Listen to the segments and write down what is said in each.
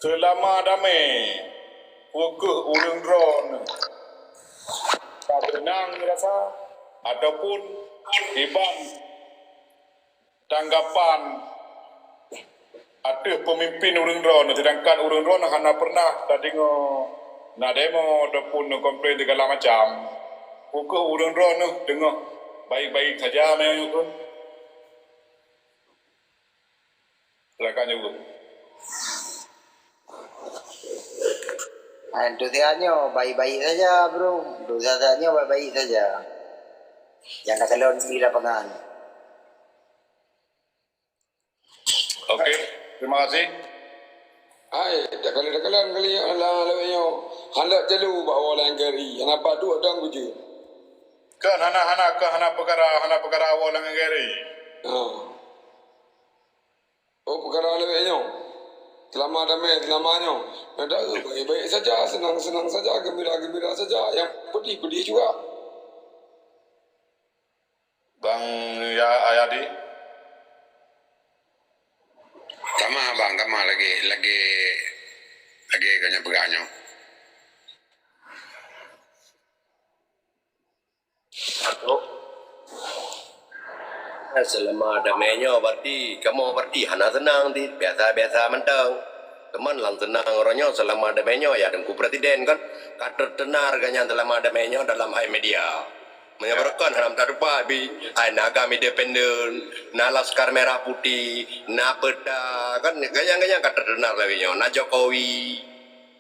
selama damai pukul urang drone tak tenang rasa ataupun iban tanggapan ada pemimpin urang drone sedangkan urang drone hana pernah tadi na demo ataupun komplain segala macam pukul urang drone tengok baik-baik saja memang pun silakan juga. Entusiasnya baik-baik saja bro, dosanya baik-baik saja. Jangan kalon di lapangan. Okey, terima kasih. Hai, dah kali ala yo. Halak jalu bawa orang gari. Yang apa tu ada je. Kan hana perkara awal dengan gari. Oh, perkara lainnya. Selama damai, selamanya. Ada baik-baik saja, senang-senang saja, gembira-gembira saja. Yang pedih-pedih juga. Bang Ayadi. Sama bang, sama lagi ganyan. Selama damainya berarti kamu berarti hana senang di biasa-biasa mentang teman lang tenang orangnya selama damainya ya dan ku presiden kan kader tenar ganyan selama damainya dalam media menyebarkan haram tarupa bi naga independen na laskar merah putih na peta kan ganyan kader tenar lawinya na Jokowi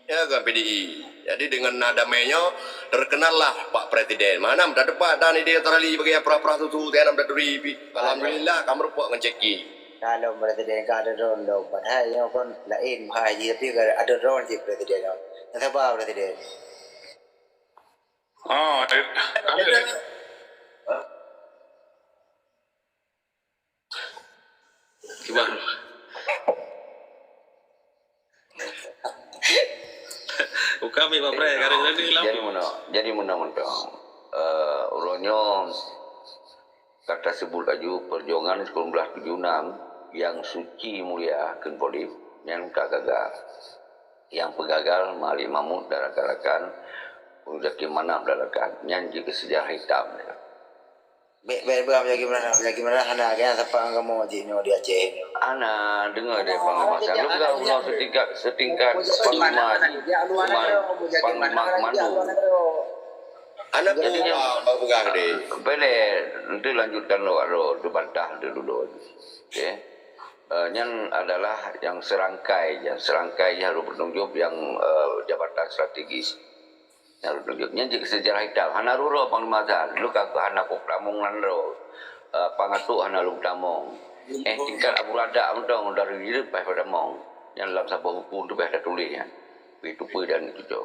ya kan PDI. Jadi dengan nada menyo terkenallah Pak Presiden. Mana mda depan dan dia terali bagi pra-pra susu tianam daduri. Alhamdulillah kamu rupa ngeceki. Kalau presiden ada drone dong, padahal yang kon lain bahaya tapi ada drone si presiden. Kenapa presiden? Oh, Gimana? Kami Pak Pre, jadi mana ulonyo kata sebut aju perjuangan 1976 yang suci mulia ken polip yang kagagal yang pegagal mali mamut darah-darakan udah gimana darakan nyanyi ke sejarah hitam ya. Bagaimana hana kaya siapa ang kamu jinyo di Aceh ini? Ana dengar deh panglima saya lu enggak setingkat panglima mandu. Anak jadinya Pak Pegang deh. Boleh nanti lanjutkan lo bantah dulu. Oke. Yang adalah yang serangkai harus bertanggung jawab yang jabatan strategis. Yang bertanggung jawab sejarah hitam. Hana ruro panglima saya lu kak hana pokramung nandro pangatu hana lu tamong. Tingkat Abu Rada mentong dari hidup pada mong yang dalam sebuah hukum itu ada tulisnya itu dan itu.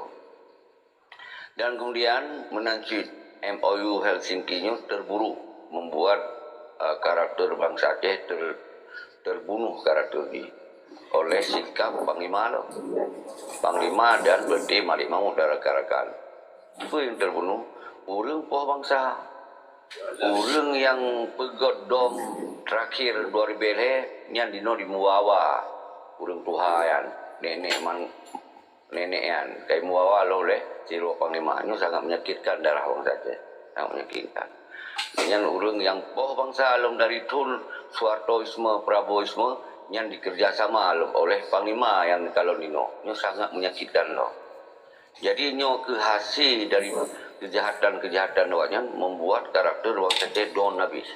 Dan kemudian menancit MOU Helsinki-nya terburu membuat karakter bangsa Aceh terbunuh karakter ini oleh sikap Panglima dan berarti Malik Mahmud darah-darakan itu yang terbunuh ulang poh bangsa ulang yang pegodom terakhir 2000 yang dino di Muawa ulang tuhayan nenekan kayak Muawa loh leh Ciro Panglima itu sangat menyakitkan darah bangsa Aceh sangat menyakitkan yang ulang yang poh bangsa alum dari Tun Suhartoisme Prabowoisme yang dikerjasama oleh Panglima yang kalau nino itu sangat menyakitkan loh. Jadi nyo kehasil dari kejahatan awaknya membuat karakter bangsa Aceh don habis.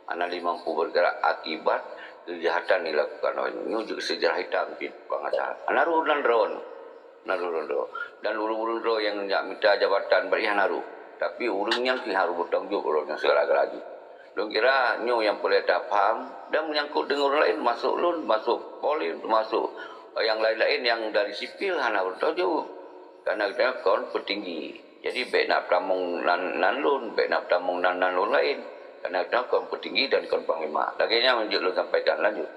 Ana mampu bergerak akibat kejahatan dilakukan oleh nyo juga sejarah hitam di bangsa. Ana rudan drone. Dan urung-urung drone yang nak minta jabatan beri naru. Tapi urung yang harus bertanggung jawab yang segala lagi. Dong kira nyo yang boleh tak faham dan menyangkut dengan orang lain masuk polis masuk yang lain-lain yang dari sipil hana bertanggung karena kita kon petinggi jadi baik nak tamung nan lun baik nak tamung nan lun lain karena kita kon petinggi dan kon panglima laginya menunjuk lu sampaikan lanjut.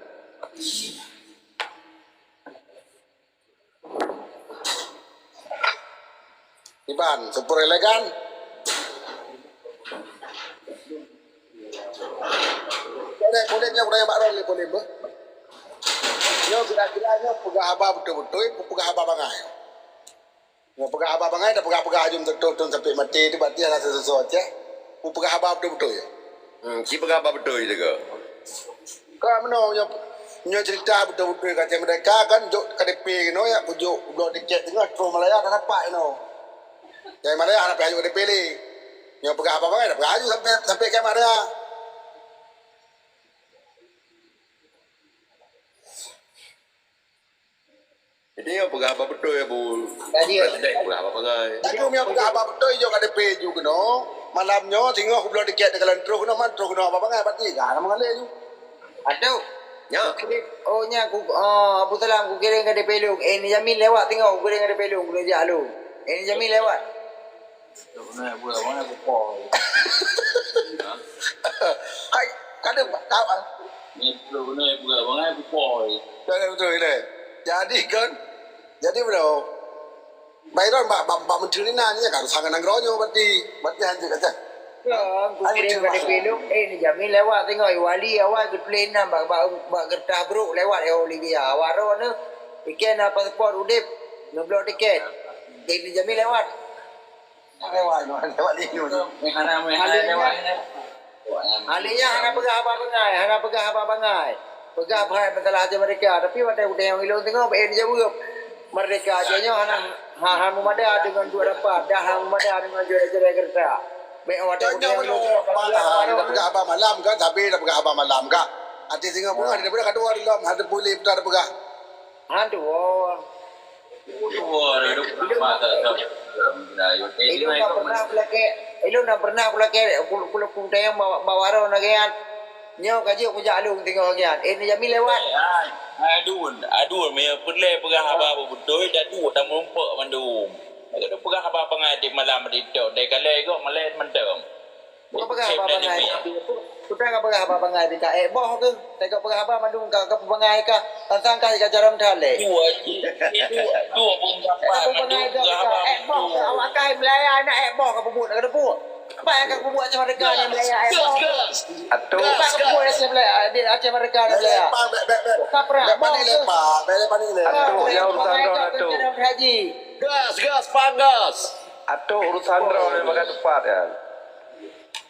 Iban, super elegan. Boleh Pak Ron boleh. Yo kira-kiranya pegah haba betul-betul, pegah haba bangai. Yo pegah haba bangai, dah pegah-pegah jum betul sampai mati itu berarti ada sesuatu ya. Pegah haba betul-betul ya. Si pegapa betul itu ke? Kau mana nyo cerita betul-betul kata mereka kan jok KDP no ya pujuk blok tiket tengah Metro Malaya dah dapat no. Dari Malaya nak pergi KDP ni. Nyo pegah haba bangai dah pergi sampai ke Malaya. Jadi yang pegapa betul ya bu? Jadi pegapa pengai. Tapi kau pegah haba betul jok KDP juga no. Malamnya tinggal aku blok tiket dengan Metro no man Metro no apa bangai berarti kan mengalir ju. Aduh. Ya. Oh nya aku Abu Salam aku kirim ke DP lu. Ni Jamil lewat tengok aku kirim ke DP lu. Aku ajak lu. Ni Jamil lewat. Hai, kada tahu. Betul ini. Jadi kan, jadi bro. Bayron bak menteri ni nanya kan sangat nangronyo berarti hancur kata. Ya, aku kirim ke DP lu. Ni Jamil lewat tengok wali awal ke plane nak bak gertah bro lewat Olivia. Waro ni ikan pasport udip. Ngeblok tiket. Ni Jamil lewat. Lewat ni. Alinya hana pegah apa bangai. Pegah apa betul aja mereka. Tapi pada udah yang hilang tengok ni jauh. Mereka ajanya hana memada dengan dua dapat. Dah hang memada dengan jual kereta. Baik wadah udah yang Dah pegah apa malam kan, tapi dah pegah apa malam kan. Hati singa bunga dia dah kadua di dalam ada boleh dah pegah. Aduh. Ilo nak pernah pula yang bawa nagian. Nyo kaji aku jalung tengok bagian. Ni Jamil lewat. Aduh, me perle pegah haba betul dah dua tak mempak mandum. Kalau pegah haba pengadip malam itu, dai kalai go malet mendem. Kau pegah apa bangai? Sudah kau pegah apa bangai di KE boh ke? Tengok pegah apa mandung kau ke bangai ka? Tantang kai ka jaram thale. Dua pun dapat. Kau bangai ke boh awak kai Melaya nak boh kau bubut nak depu. Apa yang kau buat macam mereka ni Melaya boh. Atau Apa kau buat macam Melaya di macam mereka ni Melaya. Kapra boh ni lepak, lepak ni lepak. Atau yang urusan drone itu. Haji. Gas, panas. Atau urusan drone yang makan tepat ya.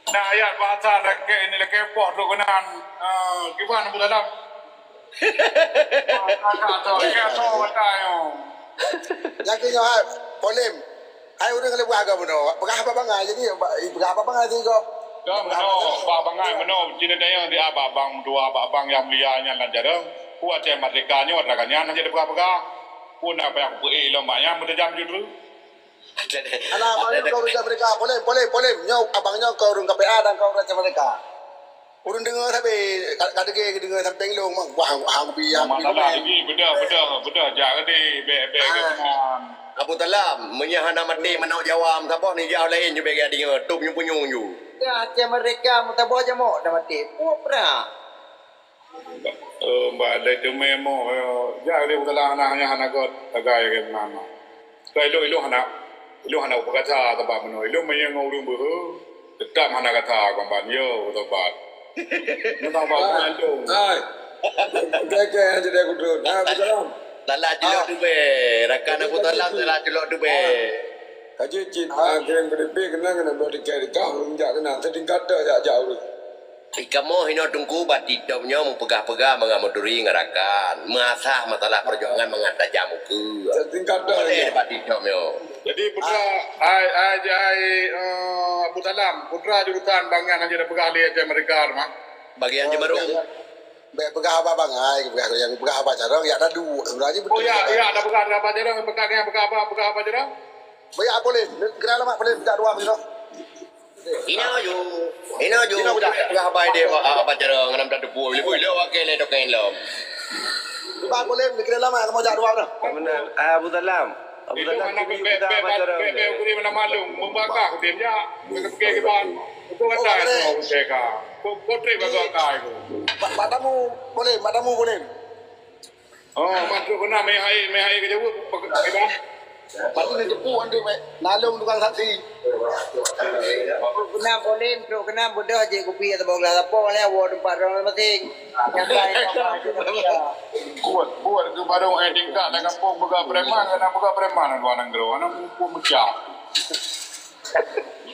Nah ayat bahasa lagi ini lagi poh tu kenan. Gimana bu dalam? Kakak tu yo. Yang kena polim. Hai orang kalau buat agak benar. Pegah apa bangai jadi pegah apa bangai tu kau. Kau meno, bak bangai meno. Cina daya di abang dua abang yang lianya lan jarang. Kuat cai merdeka nyo raganya nanti pegah-pegah. Pun apa yang ku ilo banyak berjam judul. Alah, mana kau urus mereka? Boleh. Nyau abangnya kau urus KPA dan kau urus mereka. Urus dengar sampai kadang dengar sampai long mang. Wah, hang bi yang bi. Masalah lagi bedah jaga di be keman. Abu Talam, menyahana mati menau jawam siapa ni jauh lain je bagi dia tup nyung ju. Ya, macam mereka mutabah jamok dah mati. Pernah. Mbak ada tu memo. Jaga dia betul anaknya anak kau tagai ke mana. Kau ilo anak berkata tempat meno. Ilo menyang urung behu. Tetap anak kata kampan yo tempat. Mentang bawa tu. Hai. Kayak jadi aku tu. Abu Salam. Talak jelok tu be. Rakan Abu Talam talak jelok tu be. Kaji cik kirim KDP kena buat tiket kau menjak kena setingkat jauh tu. Kamu hino tunggu batidamnya mempegah-pegah mengamuduri ngarakan. Mengasah masalah perjuangan mengata jamu ke. Setingkat Boleh batidamnya. Jadi putra Abu Salam, putra jurusan bangan aja dah pegah lihat mereka mah. Bagian Jemarung. Pegah apa bangai, yang pegah apa jarang ya ada dua sebenarnya betul. Oh ya, ada pegah apa jarang, pegah apa jarang. Banyak boleh, kena lama boleh tidak dua begitu. Ina ju. Pegah apa dia apa jarang ngam tak debu. Boleh wakil le dokain lom. Ba boleh kena lama mau jadi dua dah. Benar. Abu Salam. Abu Itu Salam mana kita apa cara? kuri mana malum, membakar timnya, ke ban. Itu kata mau ceka. Potri bagak itu. Matamu boleh. Oh, masuk kena mehai ke jauh pakai ban. Pati ni tepu ande mek. Nalung tukang saksi. Kenam boleh, bro kenam bodoh je kopi atau bau gelas apa lah, awak tempat orang masing. Yang lain Buat ke barang tingkat nak kampung buka preman kena buka preman luar negeri. Anak pun macam.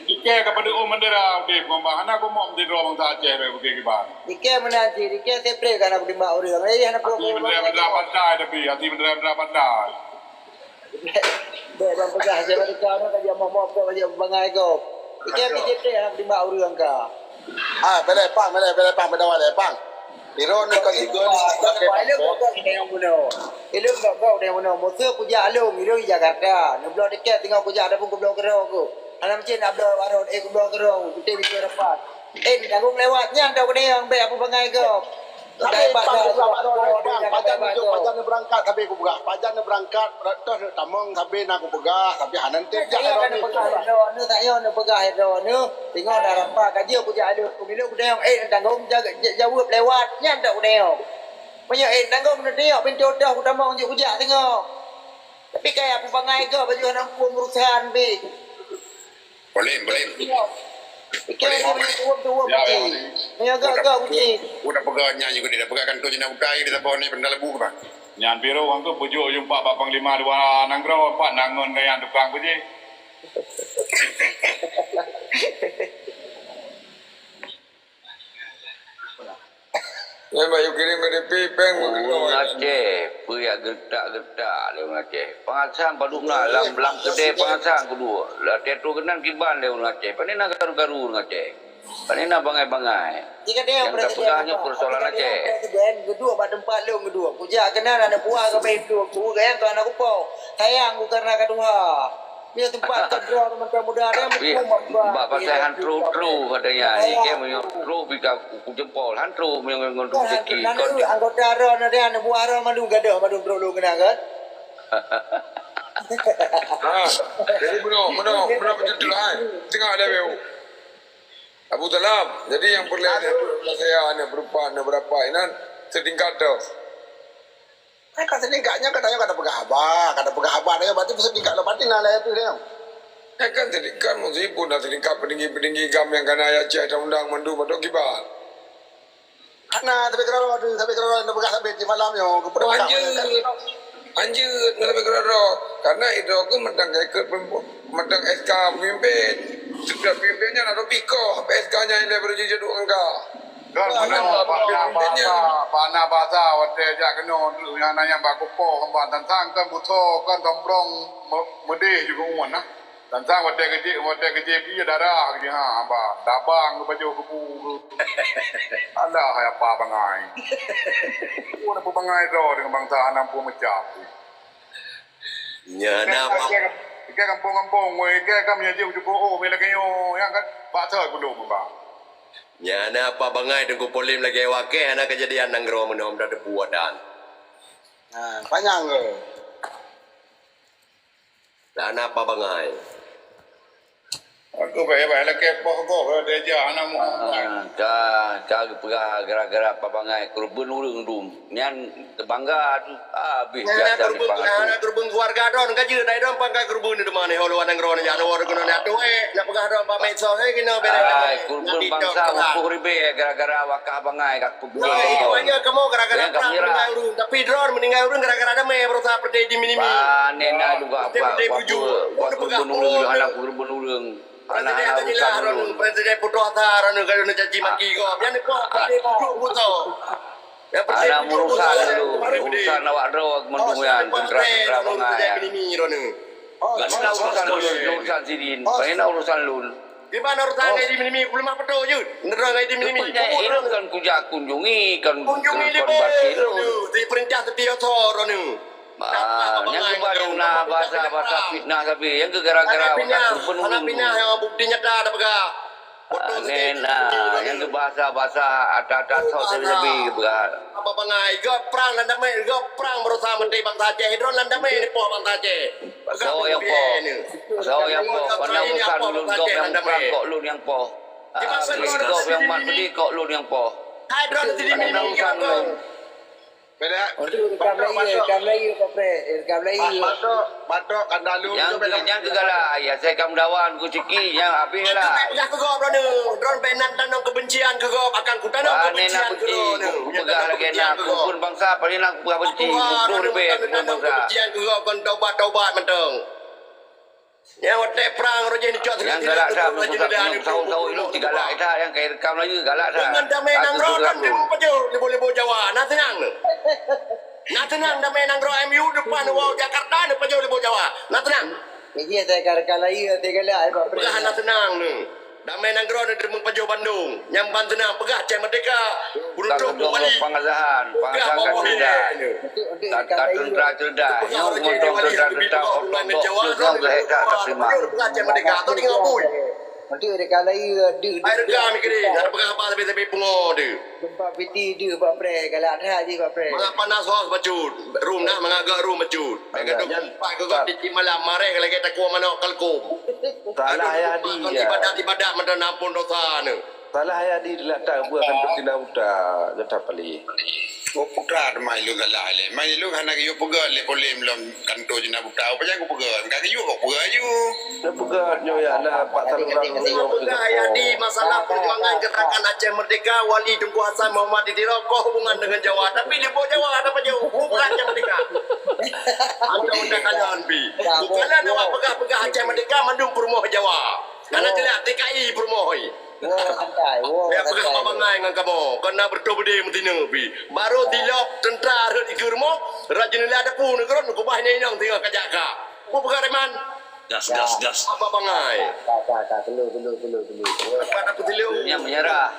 Ike kepada mendera di Gombang. Anak aku mau mendera bang Aceh bagi kibar. Dikeh mana sih, dikeh sepre kan aku dimba orang. Eh anak Hati mendera pandai tapi hati mendera pandai. Bang pegah saya mereka nak dia mau kau dia bangai kau. Dikeh sepre anak dimba orang kau. Bele pang bedawa le pang. Iro ni kau tiga ni. Ilmu kau yang mana? Ilmu kau yang mana? Musuh puja alung, ilmu Jakarta. Nublo dikeh tinggal puja ada pun kublo kerong aku. Alam macam nak bela warung, kublo kerong, kita bisa dapat. Tanggung lewatnya anda kau yang be apa bangai kau. Tapi pajan berangkat tapi aku begah. Pajan berangkat terus tamong tapi nak aku begah tapi hanan teh jangan kan pegah ni tak yo nak pegah ni. Tengok dah rampak gaji aku jadi aku bila aku tengok tanggung jawab lewatnya anda aku tengok. Punya tanggung nak tengok pintu dah aku tamong je kujak tengok. Tapi kayak apa bangai kau baju anak aku urusan be. Boleh. Ikan tuap ni agak uji. Udah pegang nyanyi juga dia pegang kan tu jenah utai dia tahu ni benda lebu ke bang. Nyan biru orang tu pujuk jumpa Pak Panglima dua nanggro Pak nangon dengan tukang puji. Memang you kirim dari pipeng Aceh, puyak getak-getak le Aceh. Pengasang paduna lam kedai pengasang kedua. La tetu kenan kiban le Aceh. Panina garu-garu Aceh. Panina bangai-bangai. Jika dia yang terpegahnya persoalan Aceh. Presiden kedua pada tempat lu kedua. Puja kenal anak buah ke itu. Aku gayang tu anak kupau. Sayang aku karena kedua. Dia tempat kedua muda-muda dia Mbak pasal hantru katanya. Dia menyotru bika jempol hantru mengondu rezeki. Nanti anggota ron dia anak buah ron madu gadah madu bro kena kan. Jadi benar betul lah. Tengok ada beu. Abu Talab. Jadi yang perlihat saya ada berapa ini setingkat tu. Kata setingkatnya katanya kata pegah abah dia berarti setingkat lo berarti nalai itu dia. Kan setingkat mesti pun dah setingkat peninggi gam yang kena ayat cek undang mandu pada kibar. Karena tapi kalau nak pegah sampai di malam yo kepada Anjir, tapi kalau karena itu aku mentang SK pemimpin. Sudah pemimpinnya nak piko, SK-nya yang lebar jadi angka. Kan mana bahasa waktu jak kena yang nanya baku po kembang tentang kan butuh kan tomprong medih juga umon nah tentang waktu kecil dia darah dia apa dabang baju kebu ada apa bangai pun apa bangai tu dengan bangsa anak pun macam Nyana apa? Ika kampung-kampung, ika kami aja ujuk lagi yang kan bahasa belum bang. Nyana apa bangai dengan polim lagi wakil anak kejadian nanggro menom dah buat dan. Panjang ke? Dan apa bangai? Aku bayar lagi poh dia aja anak mu. Kau pegah gara-gara apa bangai kurban urung dum. Nian terbangga tu habis biasa dipangat. Anak kurban keluarga don kaji dai don pangkai kurban di mana holo nanggro ni jano orang kena nak nak pegah don pa medsos he kena beres. Kurban bangsa musuh ribe gara-gara wakah bangai kat kurban. Itu aja kamu gara-gara perang meninggal urung tapi drone meninggal urung gara-gara ada me berusaha pergi di minimi. Nena juga apa kurban urung anak kurban urung. Anak-anak urusan Presiden Putra Hatar anu kalau nak caci maki kau. Yang kau duduk buto. Anak urusan awak ro menduyan tentera bangai. Mana urusan sidin, mana urusan lul. Di mana urusan di minimi belum apa tu je. Nerang di minimi. Ini kan kunjungi kan di basil. Di perintah setiap orang ni. Yang kebarang na bahasa fitnah tapi yang gara-gara anak pindah yang bukti nyata ada pegah. Yang bahasa ada sok lebih begal. Apa bangai gap perang landam perang berusaha mendai bangsa Aceh hidron landam ni po bangsa Aceh. So yang po pada urusan lun kau yang perang kok lun yang po. Kau yang mat beli kok lun yang po. Hidron di minimi Beda. Untuk rekam lagi Pak Pre. Rekam lagi. Batok kandalu Yang yang segala ya saya kam dawan ku ciki yang habis Itu lah. pegah ke gop drone. Drone penan tanam kebencian ke gop akan ku tanam Ane nak kebencian ke benci, drone. pegah lagi nak kupun bangsa, paling nak pegah benci, kupun lebih kupun bangsa. Kebencian ke gop kon taubat menteng. Yang hotel perang roje ni cok Yang galak dah, tahu-tahu itu si galak dah, yang kaya rekam lagi galak dah. Dengan damai nang ro kan dia pejo lebo-lebo Jawa. Nak tenang. Nak tenang damai nang ro MU depan wow Jakarta ni pejo lebo Jawa. Nak tenang. Ini saya rekam lagi tegala Pak Pre. Pegah nak tenang ni. Damai nang ro ni dermung pejo Bandung. Nyamban tenang pegah cai merdeka. Burung Bali. Pengasahan cerdas. Tak cerdas. Yang motor cerdas, orang tak terima. Pegah cai merdeka tu tinggal bui. Nanti rekam lagi Air gam mikir ada pegah apa tapi pengo dia. Gempa piti dia Pak Pre. Kalau ada haji Pak Pre. Mga panas hos bacut. Room dah mangagak room bacut. Mereka tu pak ke gak di malam mare kalau kita kuah manok kalkum. Salah ya di ya. Ibadat mana nampun dosa ni. Salah ya di letak buat kan bertindak udah kita pali. Ko putra mai lu galai le. Mai lu hana ke yo pegal le polem lom kanto jina buta. Apa yang ko pegal? Ka yo ko pegal yo. Nak pegat nyo ya nak Pak Tarurang nyo. Ya di masalah perjuangan gerakan Aceh Merdeka Wali Tunku Hasan Muhammad Didiro kau hubungan dengan Jawa tapi di Jawa ada apa jauh bukan Aceh Merdeka. Anda undang kalian bi. Bukanlah nama pegah-pegah Aceh Merdeka mandung perumoh Jawa. Karena tidak TKI perumoh. Wow, santai. Wow, Ya pegah mabangai dengan kamu. Kena bertobede mentina bi. Baru dilok tentara di kermo. Rajinila ada pun negara nu kubah ni nang tinggal kajaka. Ku pegah reman. Gas. Apa bangai? Tak. Telu. Pada aku tilu. Yang menyerah.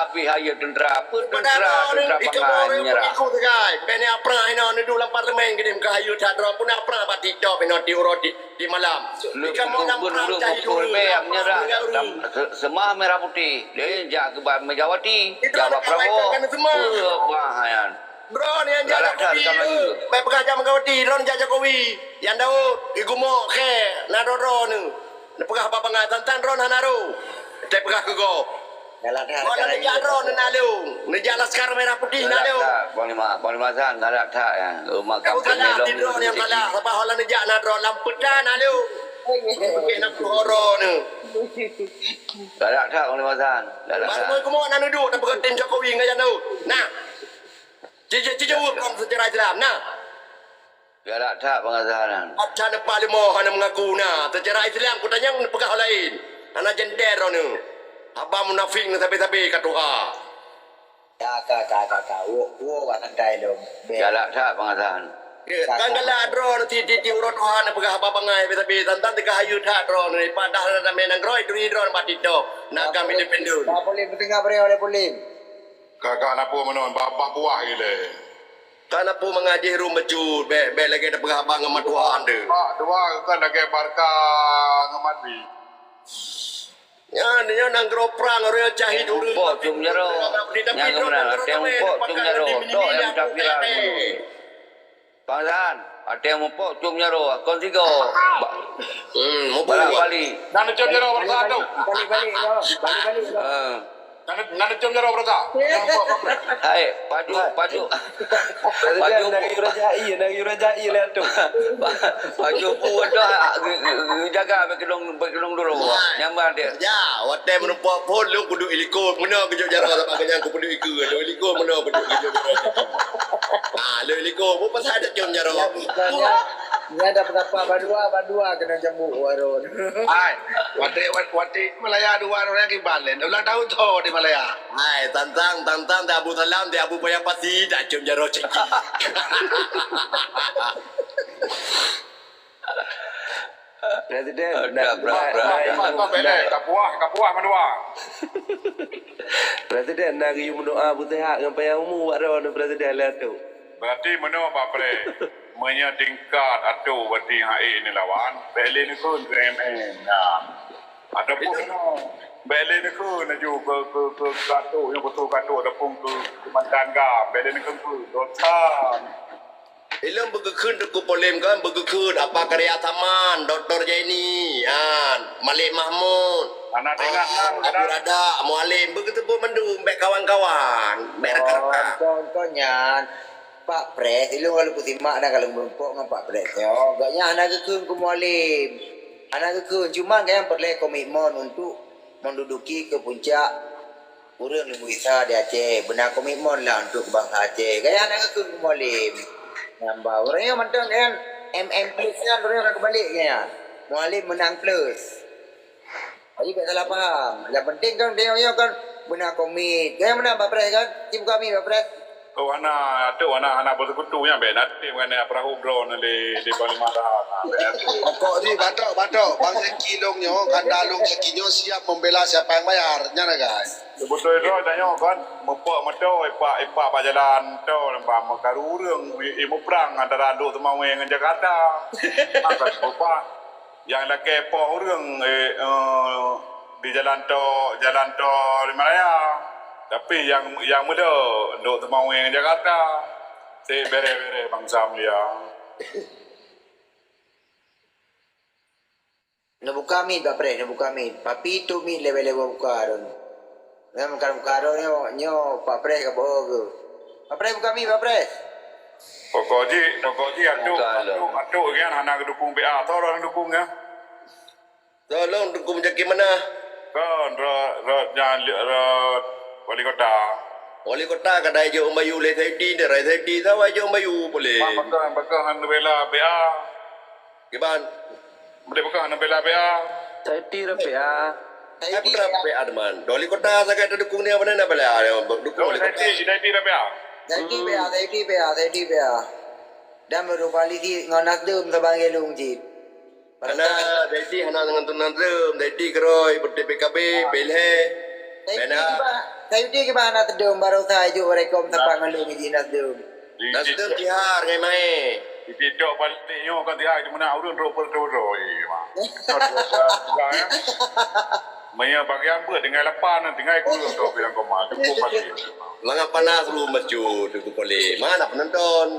Api haya tentera. Apa Tentara itu pakai orang menyerah. ikut guys. Beni apra ina ni dalam parlemen gede ke hayu thadra pun apra bati top ina di urut di malam. Jika mau nak perang cari dulu. Menyerah. Semua merah putih. Dia jaga Megawati. Itu Jaga anak Prabowo. kaitan semua. Bahayan. Bro ni yang jaga Jokowi. Baik pekerja Megawati, ron jaga Jokowi. Yang Daud, igumo ke nadoro ni. Pegah apa pengat tentang ron hanaru. Tapi pegah ke go. Kalau ada. Mana ni ron nalu. Ni jalan sekarang merah putih nalu. Panglima Zan galak tak ya. Rumah Kau kampung kalah ni di drone yang kalah. Sebab hola ni jak nak drone lampu dah nalu. Okey nak horo ni. Galak tak Panglima Zan. Galak tak. Baru kau nak duduk dan pegang tim Jokowi dengan Daud. Nah. Cici hukum sejarah Islam. Nah. Galak tak pengasahan. Macam depan lima hana mengaku nah. Sejarah Islam ku tanya pegang hal lain. Hana jender ni. Abang munafik ni tapi kat Tuhan. Kakak. Wow, santai dong. Galak tak pengasahan. Kan galak drone ti urut Tuhan pegah apa bangai tapi tentang tiga hayu tak drone ni padah ada menang groi duri drone batito. Nak kami independen. Tak boleh bertengah beri oleh polim. Kakak nak pun menon bapak buah gile. Kan apa mengaji rum bejut be lagi ada pegah abang sama Tuhan dia. Pak dua kan nak barka ngamat bi. Ya, dia nang gro perang orang cahi dulu. Pok cum jero. Yang kemudian ada yang pok cum jero. Dok yang tak viral dulu. Pengasahan. Ada yang pok cum jero. Kon tiga. Mau Balik buat. balik. Nak cium jero bersatu. Balik. Nak cium jero bersatu. Hai, paju. Presiden nak rajai lihat tu. Paju pun dah jaga berkelong dulu. Nyambar dia. Ya, waktu menumpuk pun lu kudu iliko mana kejut jarak sama kenyang ku kudu iku. Lu iliko mana kudu kejut jarak. Lu iliko pun pasal ada cium jarak. Ni ada berapa bandua kena jambuk warun. Hai, wati Malaya dua orang yang balen. Ulang tahun tu di Malaya. Hai, tantang di Abu Salam, di Abu Payapati, dah cium jarak cik. Presiden Kapuah menua. Presiden nak pergi mendoa butehat dengan payah umum ada presiden lihat tu. Berarti menua Pak Pre. Menya tingkat atau berarti HE ni lawan. Beli ni kun KMN. Nah. Ada pun beli ni kun naju ke kato yang betul kato ada pun ke mantan gam. Beli ni kun dosa. Ilang begekun ku polem kan begekun apa karya taman Dr. Jaini Malik Mahmud Anak tengah nang Abu Rada Mualim begitu pun mendung baik kawan-kawan baik rakan-rakan Contohnya Pak Pres, ilung kalau putih mak dah kalau berempuk dengan Pak Pres. Yo, agaknya anak kekun ku mualim. Anak kekun cuma yang perlu komitmen untuk menduduki ke puncak urang lembu isa di Aceh. Benar komitmen lah untuk bangsa Aceh. Gaya anak kekun ku mualim. Nambah orangnya mantap kan MM plus kan orang akan kembali kan. Mualim menang plus. Jadi tak salah faham. Yang penting kan dia kan benar komit. Gaya mana Pak Pres kan? Tim kami Pak Pres. Oh anak bersekutunya benat tim kan perahu drone di Bali Mara. Pokok ni batok bang kilongnya kan dalung sekinyo siap membela siapa yang bayar nyana guys. Betul itu tanya kan mepok meto ipak jalan to lembah mekaru urang imu perang antara Anduk Temau dengan Jakarta. Maka apa yang lagi po urang di jalan to Himalaya. Tapi yang muda Anduk Temau dengan Jakarta. Si bere bangsa mulia. Nak buka mi Pak Pres, nak buka mi. Tapi tu mi level buka don. Memang kalau buka don nyo Pak Pres ke boh ke. Pak Pres buka mi Pak Pres. Pokoknya Anduk kan anak dukung BA atau orang dukung ya. tolong dukung jaki mana Kan wali kota. wali kota kadai je umbayu le tadi derai tadi tahu aja umbayu boleh Bakal hendak bela BA. giban Mereka bakal hendak bela BA. Saya tira pe ah. aku terap adman wali kota saya dukung ni apa nak bela dukung Kau wali kota jadi BA. Jadi bea. Dan berupali di ngonak dum sebagai lungjit. Ana jadi hana dengan tunan rem jadi keroi berde PKB belhe Saya di mana terdum baru saya juga rekom tempat ngalung di nasdum. nasdem tihar ngai mai Tidak balik nyo kan dia di mana urun ro Maya bagian buat dengan lapan tinggal kurang tu bilang kau mah cukup pasti. Manga panas lu masjid tu boleh mana penonton